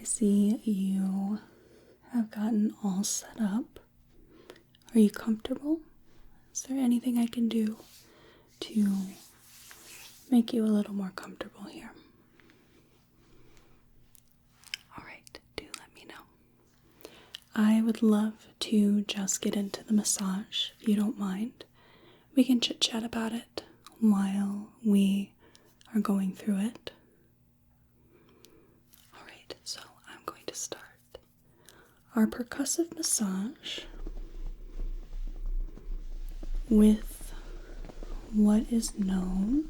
I see you have gotten all set up. Are you comfortable? Is there anything I can do to make you a little more comfortable here? Alright, do let me know. I would love to just get into the massage, if you don't mind. We can chit-chat about it while we are going through it. Alright, so I'm going to start our percussive massage with what is known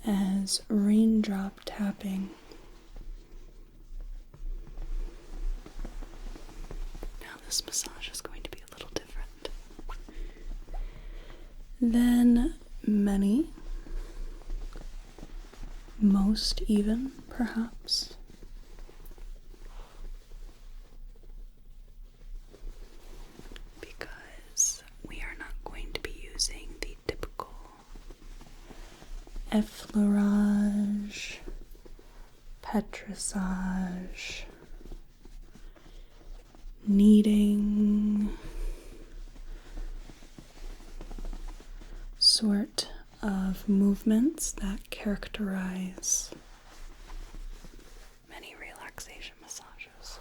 as raindrop tapping. Now this massage is going to be a little different than many, most even, perhaps. Because we are not going to be using the typical effleurage, petrissage, kneading sort of movements that characterize many relaxation massages.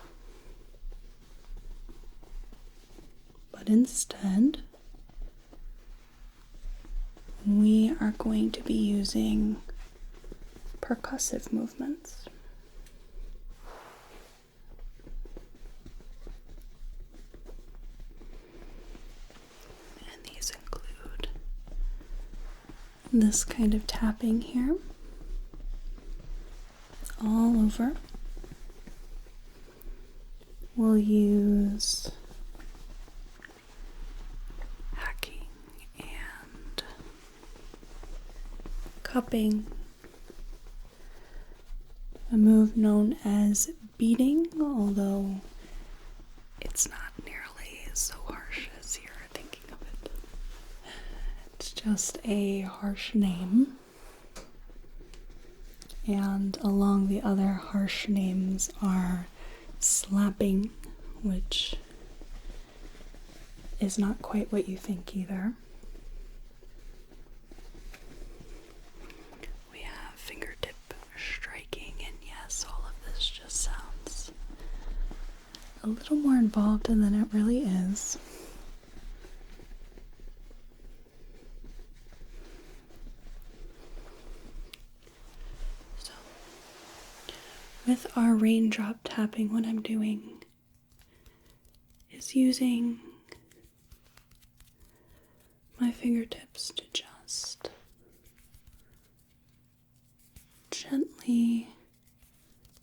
But instead, we are going to be using percussive movements. And these include this kind of tapping here, all over. We'll use hacking and cupping, a move known as beating, although it's not nearly so harsh as you're thinking of it. It's just a harsh name. And along the other harsh names are slapping, which is not quite what you think either. We have fingertip striking, and yes, all of this just sounds a little more involved than it really is. So, with our raindrop tapping, what I'm doing is using my fingertips to just gently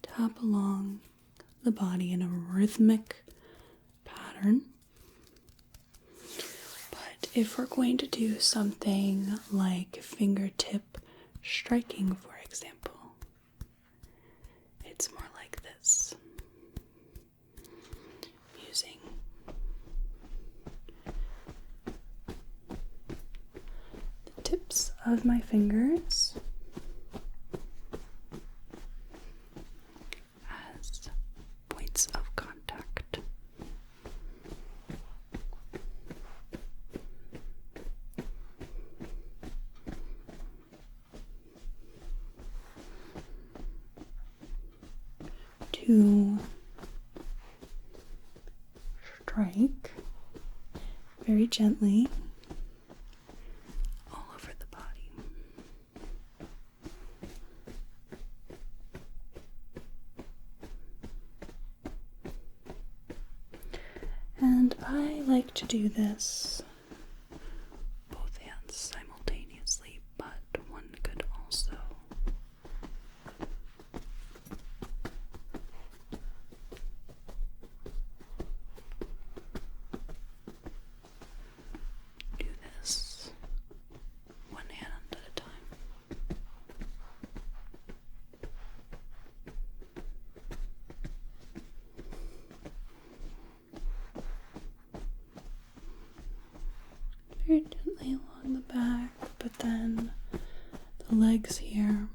tap along the body in a rhythmic pattern. But if we're going to do something like fingertip striking, for example, it's more like this. Using the tips of my fingers as points of contact. To strike very gently all over the body. And I like to do this both hands simultaneously, but one could also do this one hand at a time. Very gently along the back, but then the legs here.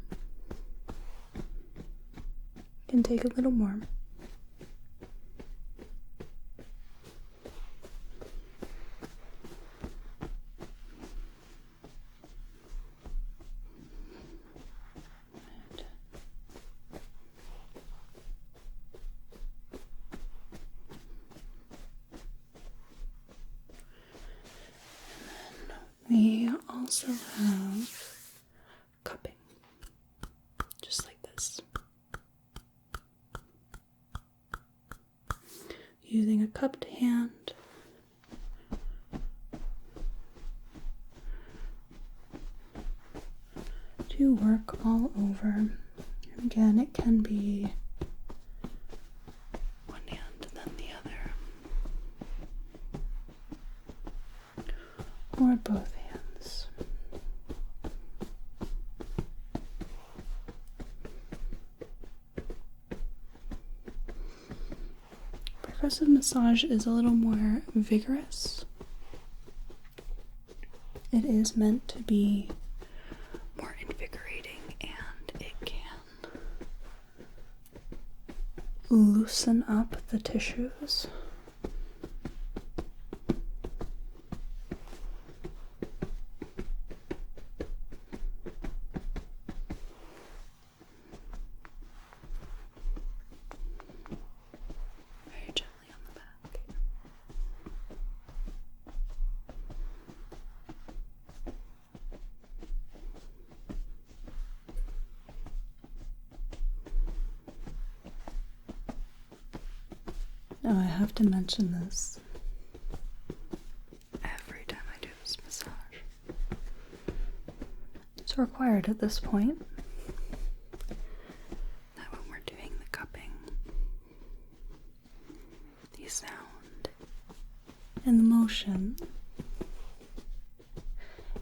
Can take a little more. We also have cupping, just like this. Using a cupped hand, to work all over. Again, it can be one hand and then the other, or both hands. Percussive massage is a little more vigorous. It is meant to be more invigorating, and it can loosen up the tissues. Very gently on the back. Now I have to mention this every time I do this massage. It's required at this point that when we're doing the cupping, the sound and the motion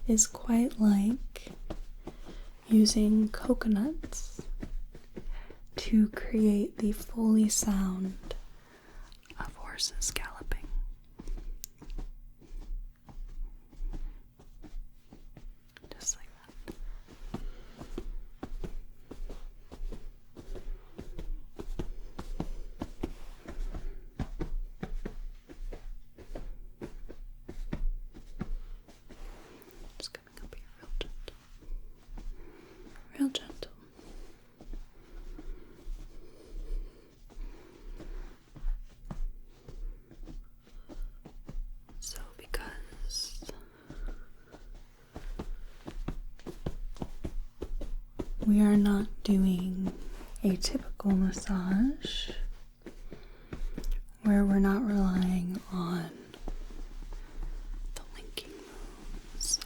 is quite like using coconuts to create the Foley sound of horses galloping. Just like that. Just coming up here real gentle. Real gentle. So because we are not doing a typical massage where we're not relying on the linking moves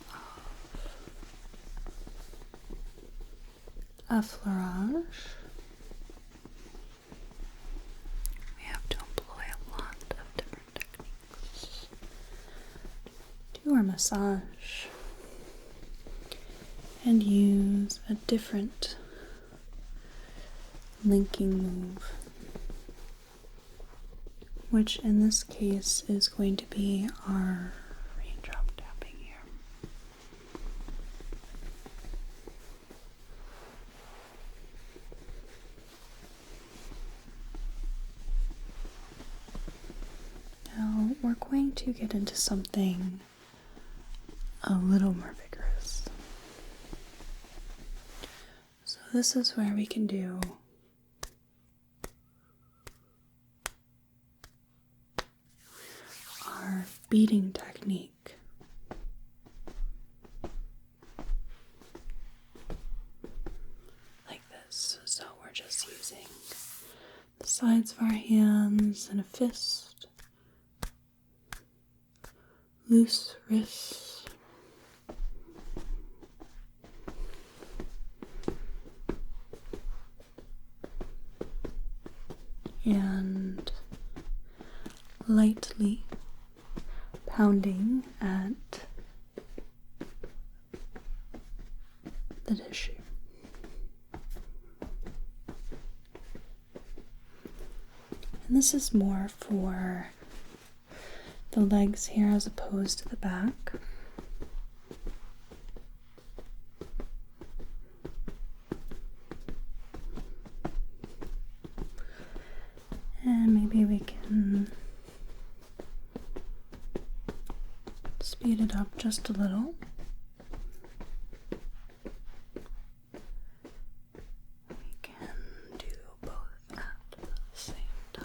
of effleurage, we have to employ a lot of different techniques to our massage and use a different linking move, which in this case is going to be our raindrop tapping here. Now we're going to get into something a little more vigorous. So this is where we can do our beating technique. Like this. So we're just using the sides of our hands and a fist, loose wrists, and lightly pounding at the tissue. And this is more for the legs here as opposed to the back. And maybe we can speed it up just a little. We can do both at the same time.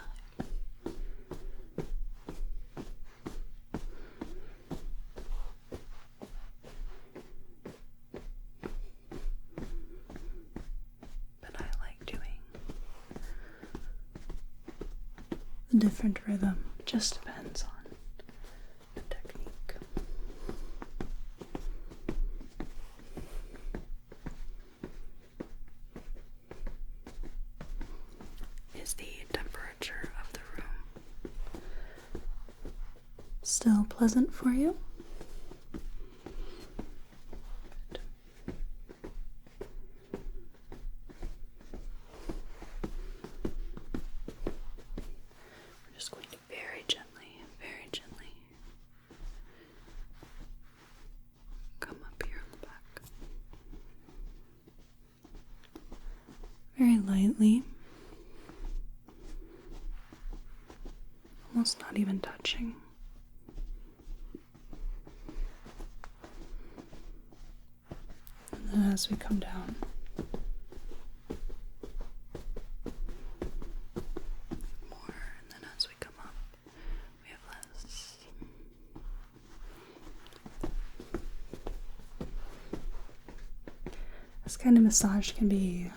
But I like doing the different rhythm. It just depends on the technique. Is the temperature of the room still pleasant for you? Good. We're just going to very gently come up here on the back. Very lightly. Almost not even touching. And then as we come down, more, and then as we come up, we have less. This kind of massage can be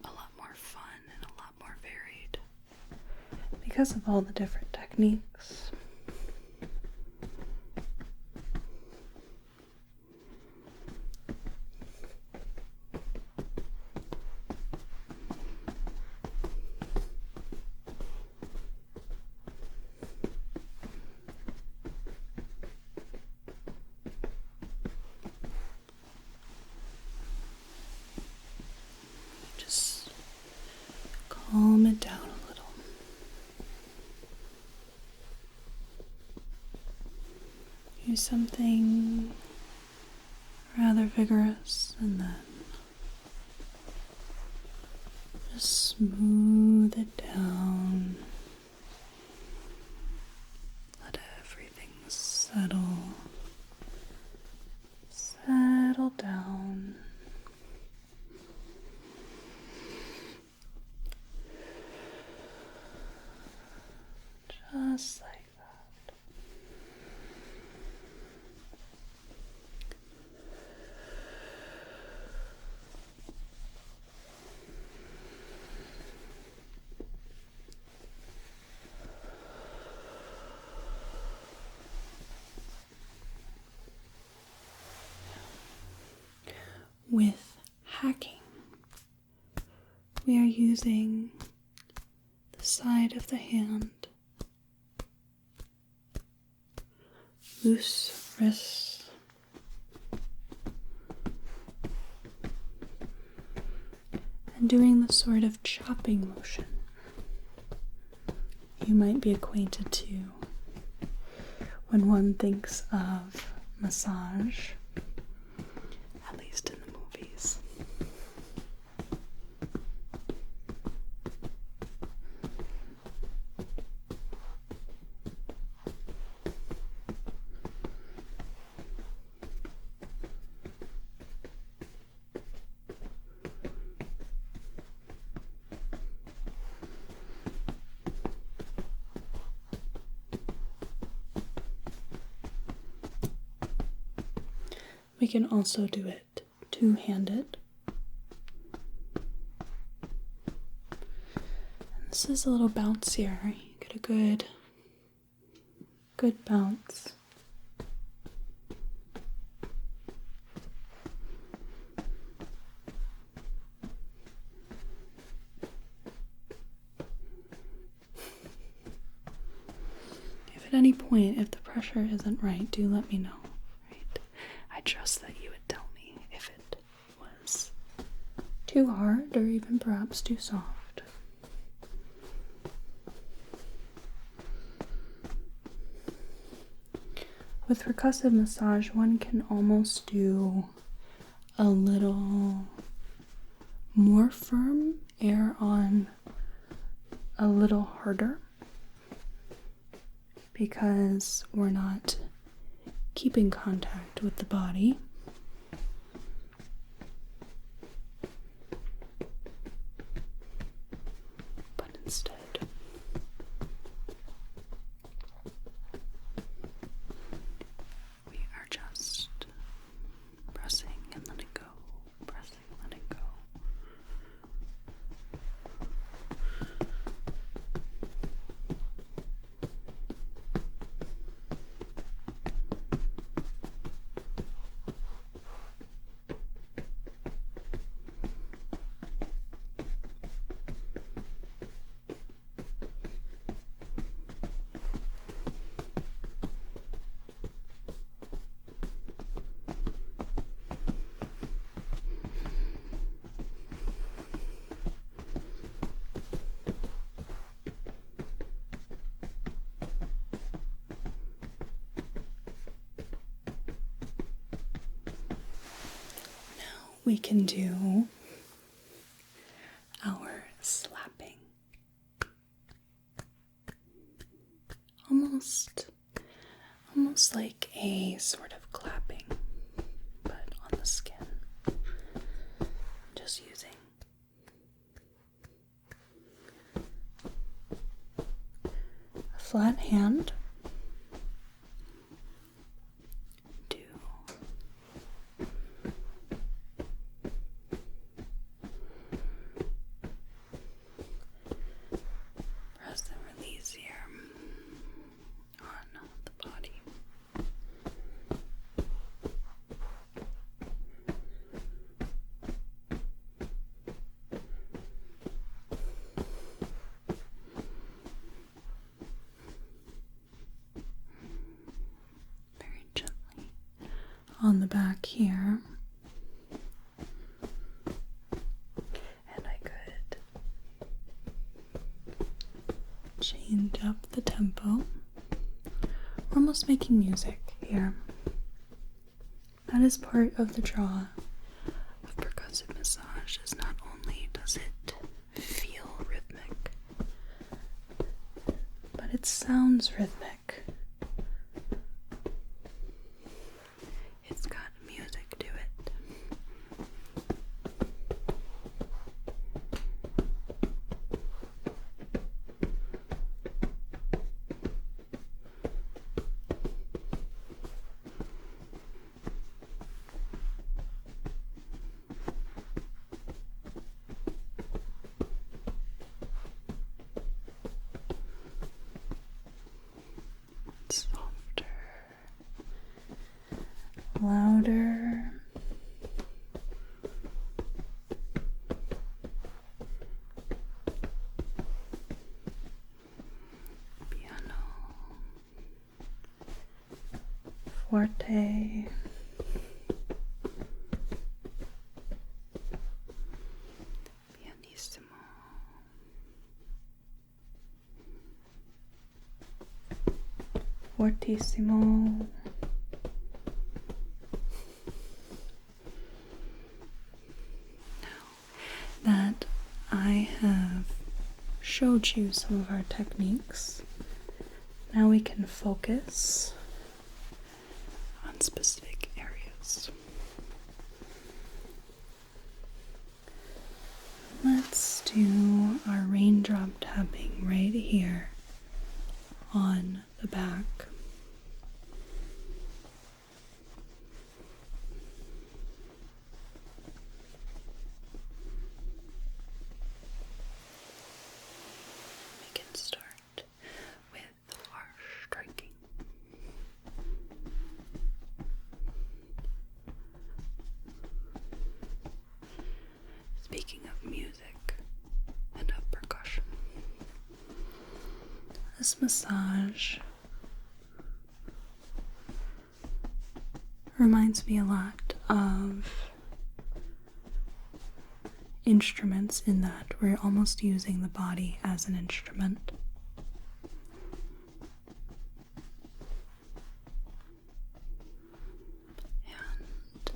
a lot more fun and a lot more varied because of all the different techniques. Just calm it down a little. Do something rather vigorous and then just smooth it down. Let everything settle down. Just like that. With hacking, we are using the side of the hand, loose wrists, and doing the sort of chopping motion you might be acquainted to when one thinks of massage, at least in the movies. We can also do it two-handed. And this is a little bouncier. You get a good bounce. If at any point, if the pressure isn't right, do let me know. I trust that you would tell me if it was too hard or even perhaps too soft. With percussive massage, one can almost do a little more firm, err on a little harder because we're not keeping contact with the body. But instead, we are just pressing and letting go, pressing, letting go. We can do our slapping. Almost like a sort of clapping, but on the skin. Just using a flat hand to press and release here on the body. Very gently on the back here. And I could change up the tempo. We're almost making music here. That is part of the draw of percussive massage, is not only does it feel rhythmic, but it sounds rhythmic. It's got music to it. Softer, louder, piano, forte, pianissimo, fortissimo. Now that I have showed you some of our techniques, now we can focus on specific areas. Let's do our raindrop tapping right here on the back. We can start with our striking. Speaking of music and of percussion, this massage reminds me a lot of instruments in that we're almost using the body as an instrument. And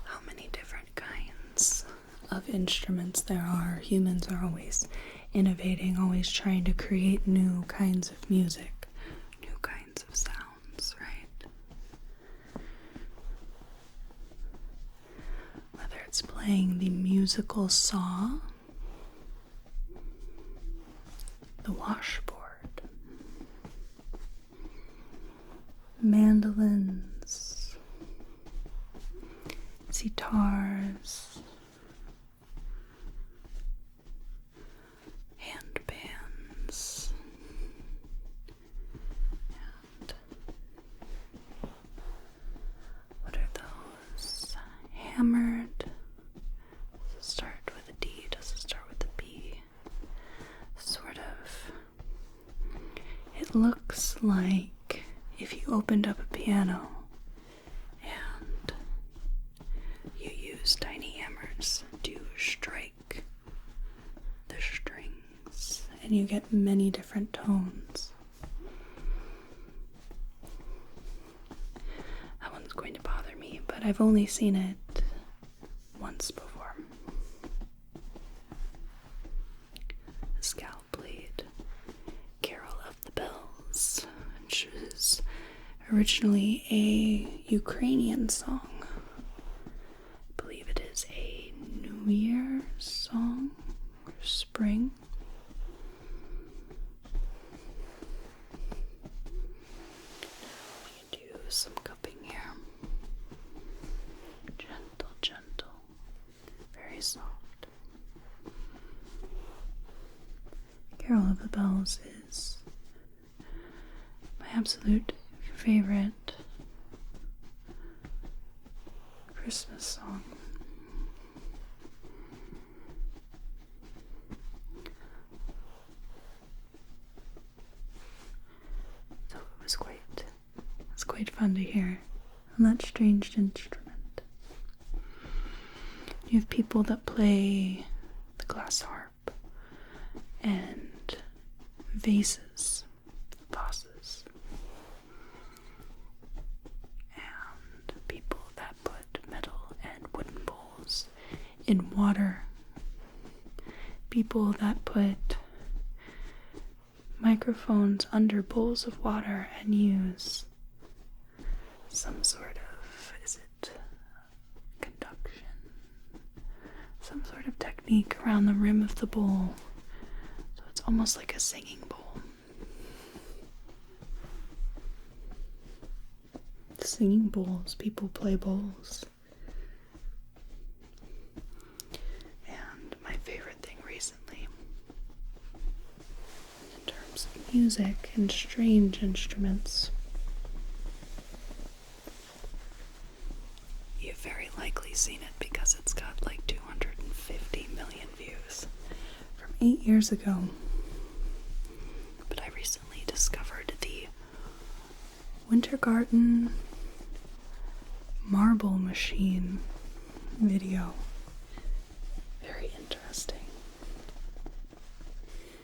how many different kinds of instruments there are. Humans are always innovating, always trying to create new kinds of music, new kinds of sounds, right? Whether it's playing the musical saw, the washboard, mandolins, sitars, handpans, and what are those? Hammered. Does it start with a D? Does it start with a B? Sort of. It looks like if you opened up a piano and you use tiny hammers to strike the strings, and you get many different tones. That one's going to bother me, but I've only seen it once before. Scal played Carol of the Bells, which was originally a Ukrainian song. I believe it is a New Year song or spring. We do some cupping here. Gentle, gentle, very soft. Carol of the Bells is my absolute favorite Christmas song. So it was quite fun to hear on that strange instrument. You have people that play the glass harp and vases, vases, and people that put metal and wooden bowls in water, people that put microphones under bowls of water and use some sort of, is it conduction? Some sort of technique around the rim of the bowl. So it's almost like a singing bowl. Singing bowls, people play bowls. And my favorite thing recently, in terms of music and strange instruments, you've very likely seen it because it's got like 250 million views from 8 years ago. But I recently discovered the Winter Garden marble machine video. Very interesting.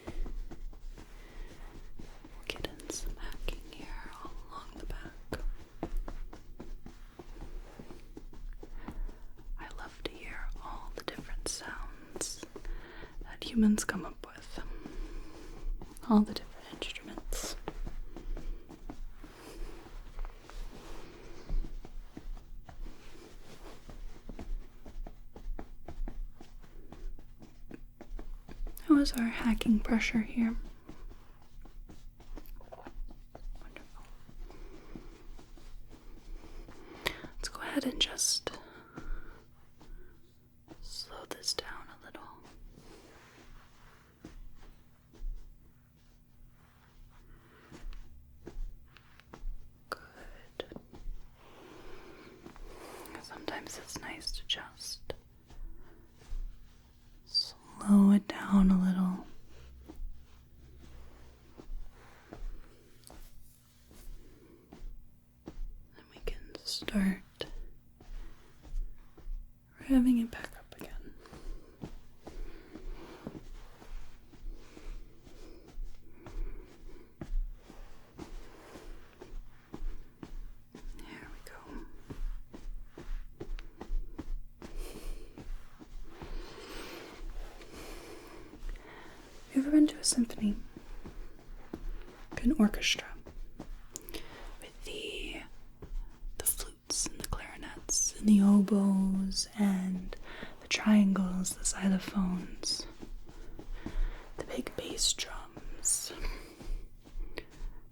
We'll get in some hacking here all along the back. I love to hear all the different sounds that humans come up with. All the different instruments. How is our hacking pressure here? Wonderful. Let's go ahead and just slow this down a little. Good. Sometimes it's nice to just slow it down a little. And we can start revving it back up again. There we go. ever been to a symphony? Like an orchestra with the flutes and the clarinets and the oboes and the triangles, the xylophones, the big bass drums.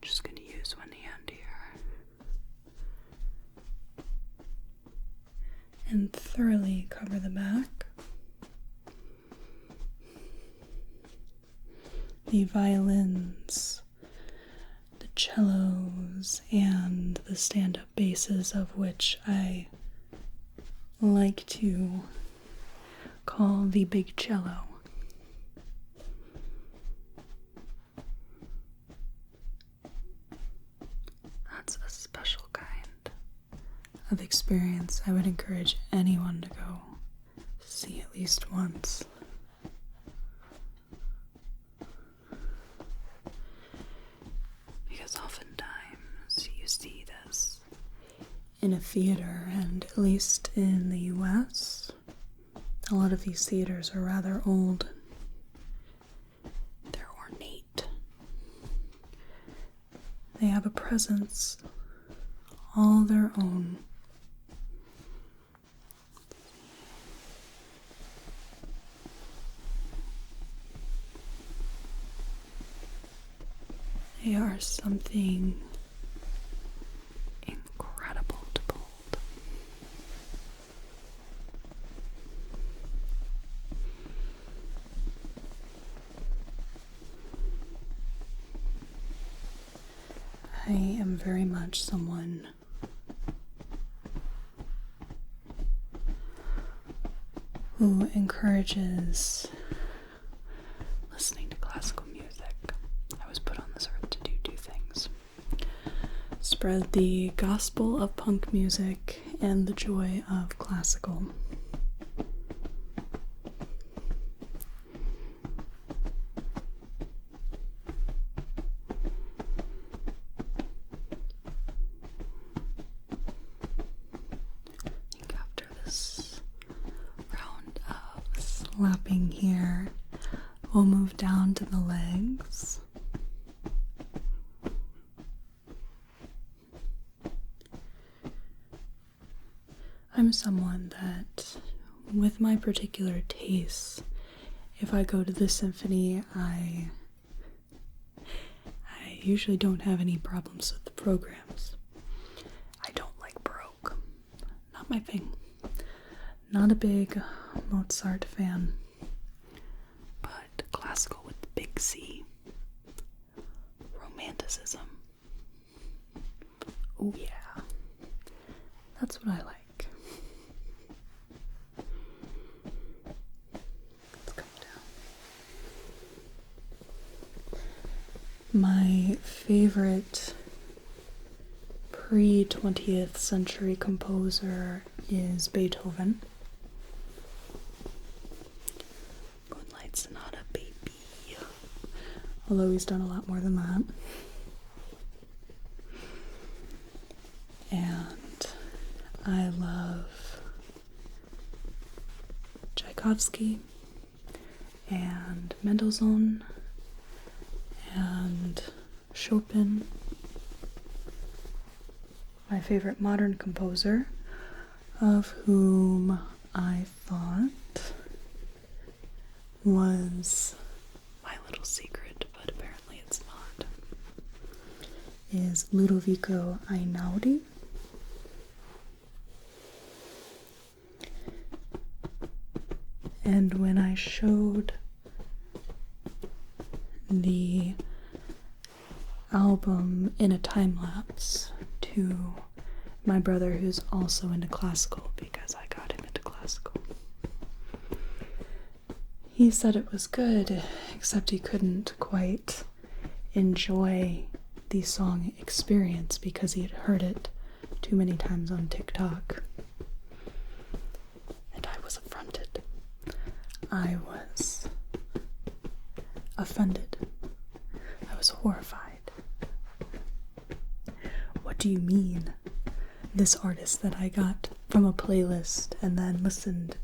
Just gonna use one hand here and thoroughly cover the back. The violins, the cellos, and the stand-up basses, of which I like to call the big cello. That's a special kind of experience I would encourage anyone to go see at least once. Because oftentimes you see this in a theater, and at least in the US, a lot of these theaters are rather old. They're ornate. They have a presence all their own. They are something incredible to behold. I am very much someone who encourages listening to classical music. I was put on this earth to do two things: spread the gospel of punk music and the joy of classical. I think after this round of slapping here, we'll move down to the legs. I'm someone that, with my particular tastes, if I go to the symphony, I usually don't have any problems with the programs. I don't like Baroque. Not my thing. Not a big Mozart fan. But classical with the big C. Romanticism. Oh yeah. That's what I like. My favorite pre-20th century composer is Beethoven. Moonlight Sonata, baby. Although he's done a lot more than that. And I love Tchaikovsky and Mendelssohn and Chopin. My favorite modern composer, of whom I thought was my little secret, but apparently it's not, is Ludovico Einaudi. And when I showed the album in a time lapse to my brother, who's also into classical, because I got him into classical, he said it was good, except he couldn't quite enjoy the song Experience because he had heard it too many times on TikTok. And I was affronted. I was offended. I was horrified. What do you mean? This artist that I got from a playlist and then listened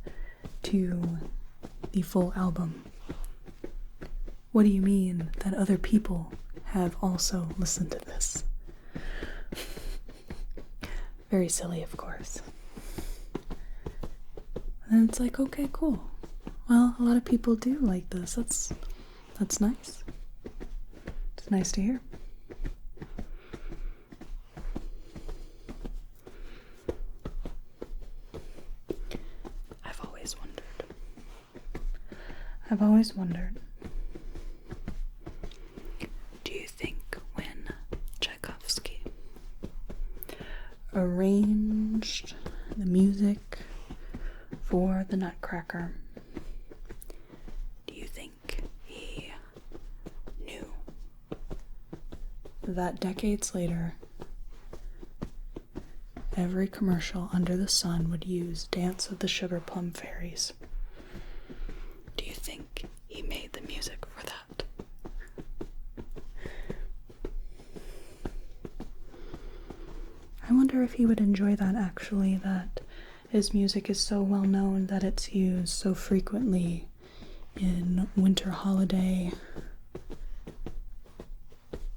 to the full album What do you mean that other people have also listened to this? Very silly, of course. And it's like, okay, cool. Well, a lot of people do like this. That's nice. It's nice to hear. I've always wondered, do you think when Tchaikovsky arranged the music for the Nutcracker, do you think he knew that decades later every commercial under the sun would use Dance of the Sugar Plum Fairies? Do you think he made the music for that? I wonder if he would enjoy that, actually, that his music is so well known that it's used so frequently in winter holiday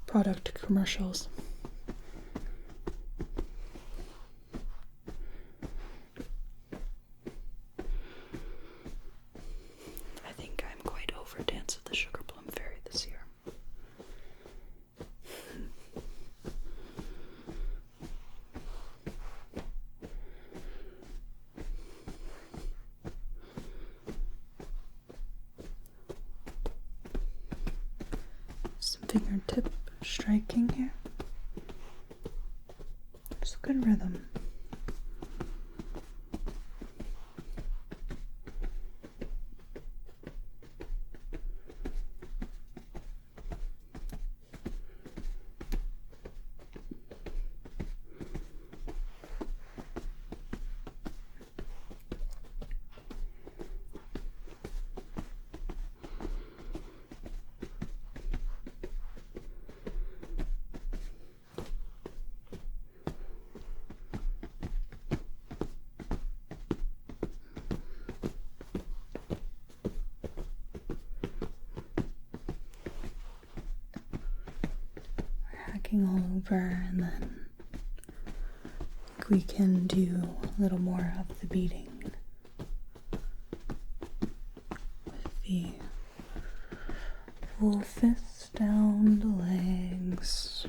product commercials. I think I'm quite over Dance of the Sugar Plum Fairy this year. Some fingertip striking here. It's a good rhythm. All over, and then we can do a little more of the beating with the full fist down the legs.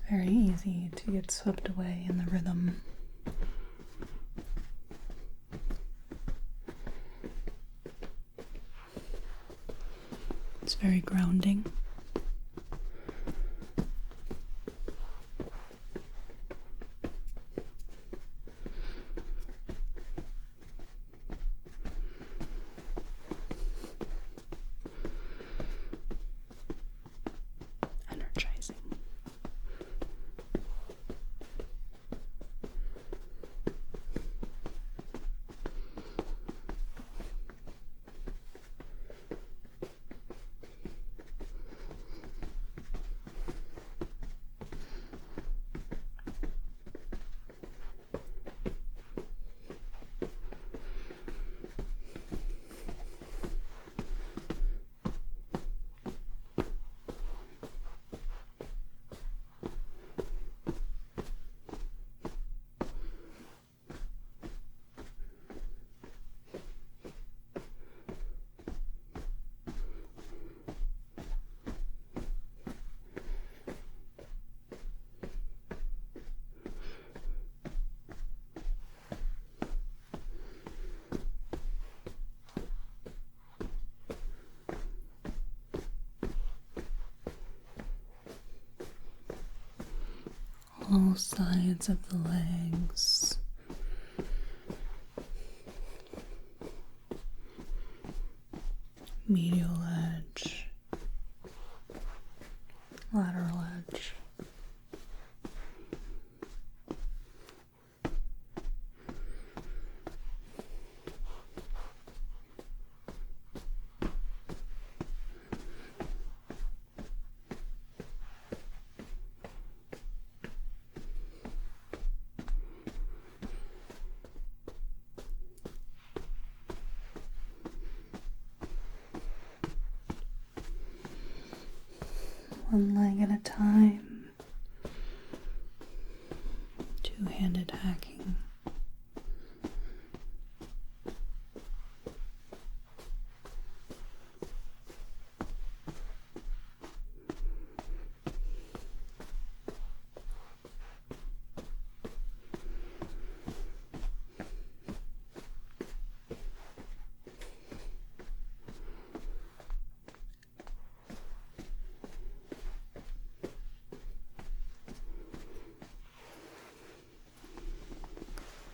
Very easy to get swept away in the rhythm. It's very grounding. Energizing. all sides of the legs. Medial edge, lateral edge. One leg at a time, two-handed hacking.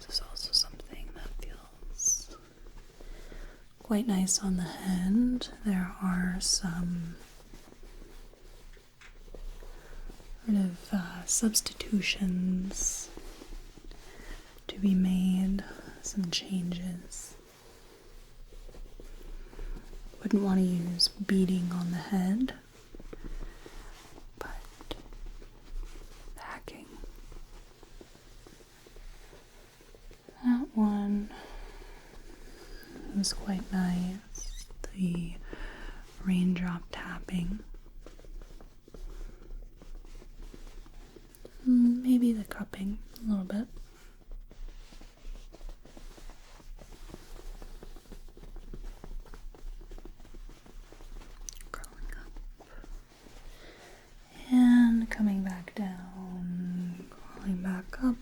This is also something that feels quite nice on the hand. There are some sort of substitutions to be made, some changes. Wouldn't want to use beating on the head, but hacking. That one was quite nice. The raindrop tapping. Maybe the cupping a little bit. Curling up. And coming back down. Crawling back up.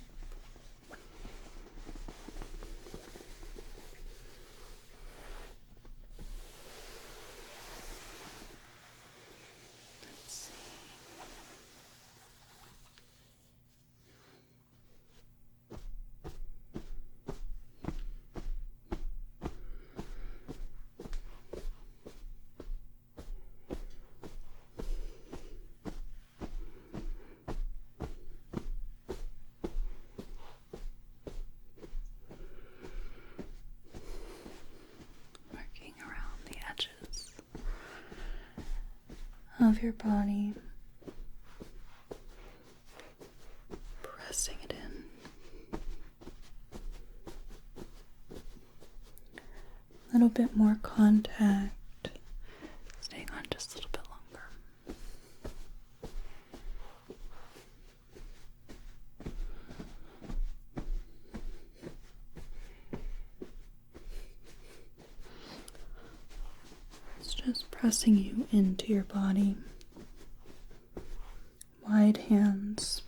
Of your body, pressing it in. A little bit more contact, staying on just a little bit longer. It's just pressing you into your body. Wide hands.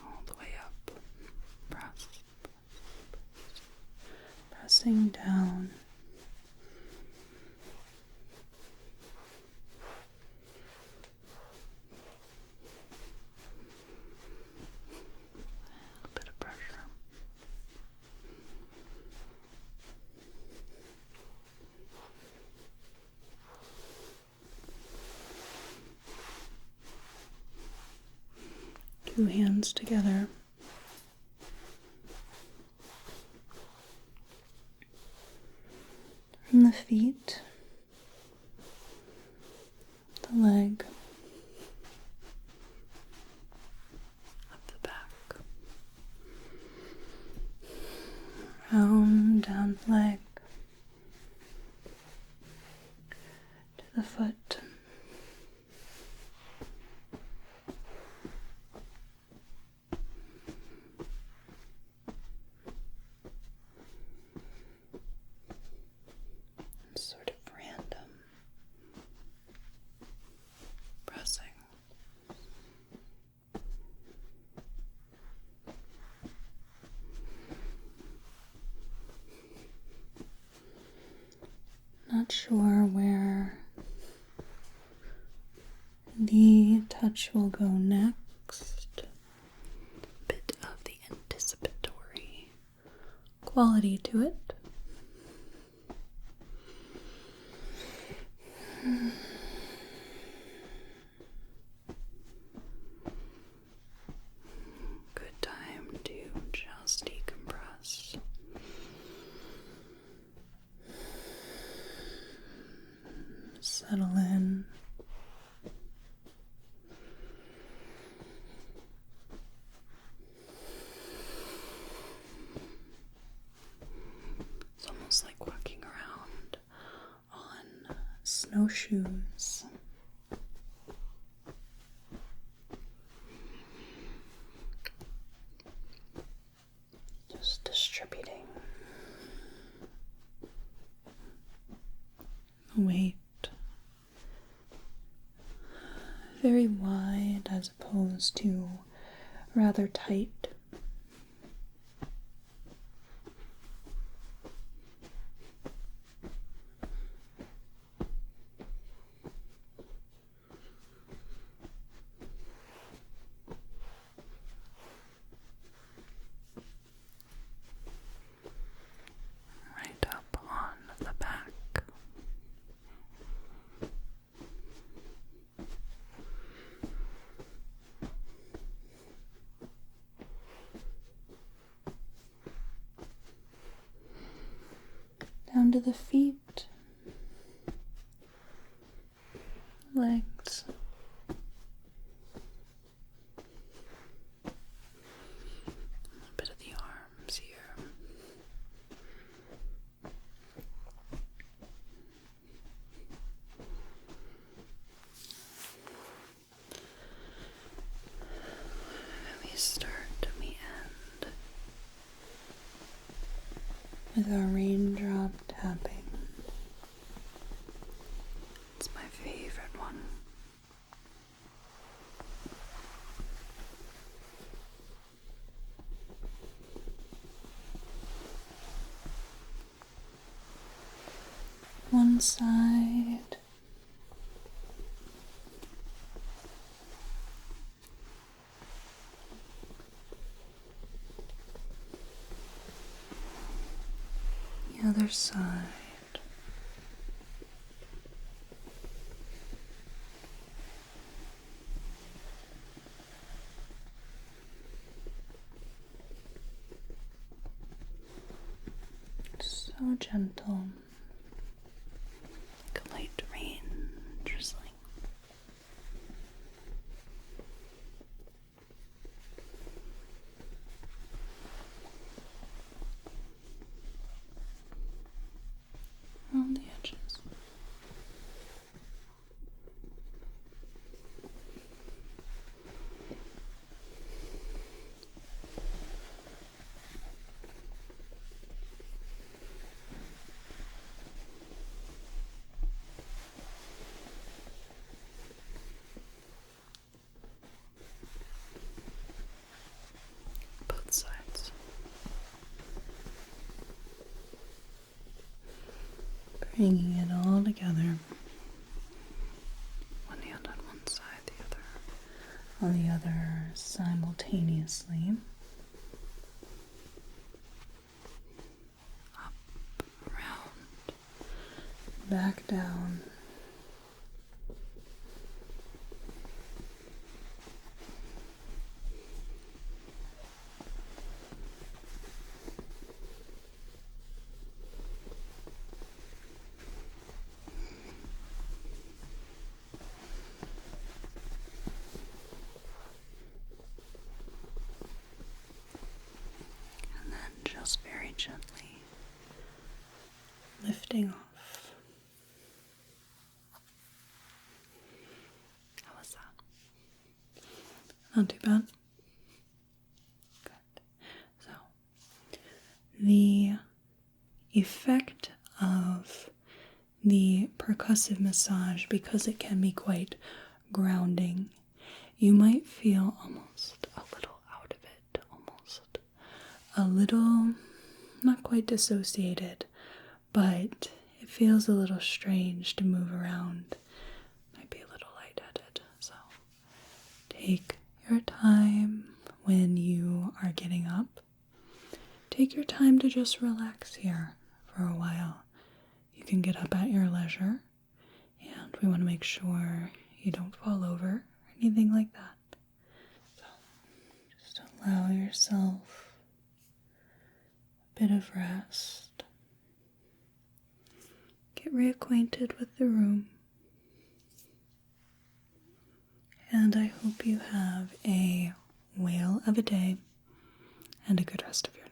All the way up. Pressing down. Two hands together. From the feet, the leg, up the back, round down the leg, to the foot. Sort of random. The touch will go next. Bit of the anticipatory quality to it. Good time to just decompress. Settle in. It's almost like walking around on snowshoes. Just distributing weight very wide as opposed to rather tight. Right up on the back. Down to the feet, legs, a little bit of the arms here. We start and we end with our raindrop tapping. It's my favorite one. One side. The other side. So gentle, like a light rain drizzling. On the edges. Both sides. Bringing it all together. One hand on one side, the other on the other simultaneously. Up, around, back down. Just very gently lifting off. How was that? Not too bad? Good. So, the effect of the percussive massage, because it can be quite grounding, you might feel almost a little out of it, almost a little, not quite dissociated, but it feels a little strange to move around. Might be a little lightheaded, so Take your time when you are getting up. Take your time to just relax here for a while. You can get up at your leisure, and we want to make sure you don't fall over or anything like that. So just allow yourself a bit of rest. Get reacquainted with the room. And I hope you have a whale of a day and a good rest of your